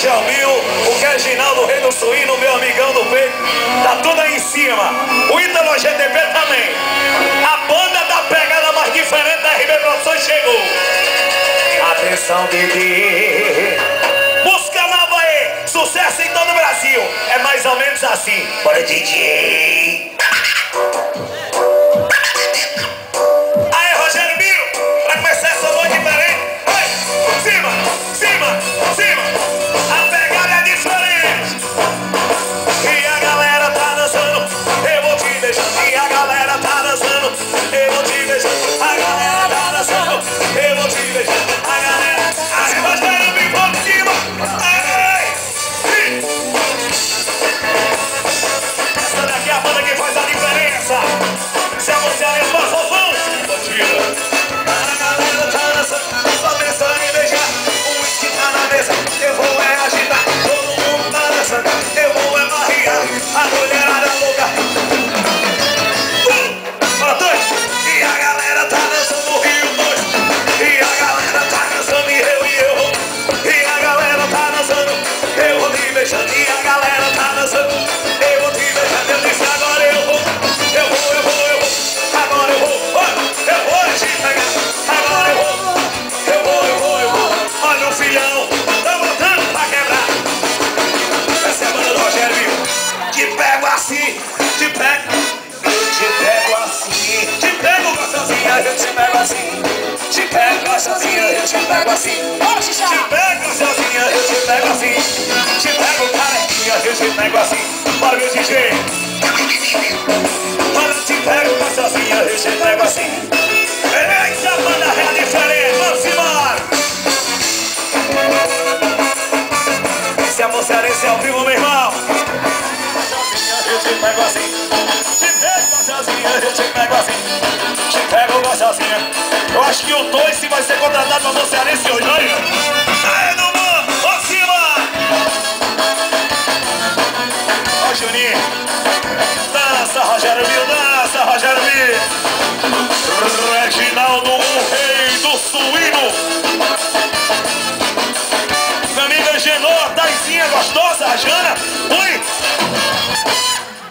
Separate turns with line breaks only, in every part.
já ouviu? O Reginaldo, rei do suíno, meu amigão do peito, tá tudo aí em cima. O Ítalo GTP também. A banda da pegada mais diferente da RB Produções chegou. Atenção, Didi. Música nova aí, sucesso em todo o Brasil. É mais ou menos assim. Bora, DJ. Aí, Rogério Mil, pra começar essa voz diferente. Vai, cima, cima, cima. A pegada é diferente. E a galera tá dançando, eu vou te deixando. E a galera tá dançando, eu vou te deixando. A galera tá dançando, eu vou te deixando. A galera, aí, Rogério Mil, vamos em cima. Ai, essa daqui é a banda que faz a diferença. Se a você é só fofão, a galera tá dançando, só pensando em beijar. O uísque tá na mesa, eu vou agitar. Todo mundo tá dançando, eu vou barrigar. A mulherada louca. Bora, dois. E a galera tá dançando no Rio 2. E a galera tá dançando e eu vou. E a galera tá dançando, eu vou te beijando. E a galera tá dançando, eu vou te beijando. Eu disse agora eu vou. Eu vou. Agora eu vou te pegar. Agora eu vou. Olha o filhão, tá botando pra quebrar. Essa é a banda do Rogério Mil. Te pego assim, te pego assim. Te pego gostosinha, eu te pego assim. Te pego gostosinha, eu te pego assim. Te pego gostosinha, eu te pego assim. Te pego carequinha, eu te pego assim. Bora, meu DJ. Olha, te pego gostosinha, eu te pego assim. Essa banda é diferente, vamos embora. Se a moçarense é ao vivo, meu irmão. Eu te pego assim. Te pego gostosinha, eu te pego assim. Te pego gostosinha. Eu acho que o Toice vai ser contratado pra moçarense hoje, olha. Aê, do mundo, vamos embora. Ó, Juninho. Dança, Rogério Mil, dança, Rogério Mil. Reginaldo, o rei do suíno. Minha amiga Genô, a Taizinha gostosa, a Jana. Ui!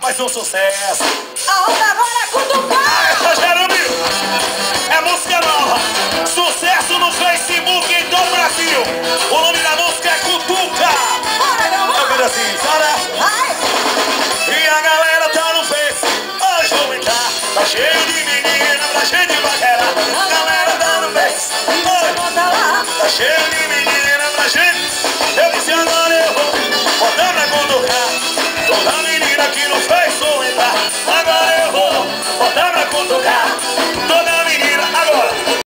Mais um sucesso.
A onda agora é cutucar.
Rogério Mil, é música nova. Sucesso no Facebook em todo o Brasil. O nome da música é Cutuca.
Bora, meu amor.
É assim, sabe? E a galera tá no Face. Hoje vou brincar. Tá cheio de menina, tá cheio de paquera. A galera tá no Face. Tá cheio de menina, tá cheio. Eu disse agora eu vou botar pra cutucar. Toda menina que no Face vou entrar. Agora eu vou botar pra cutucar.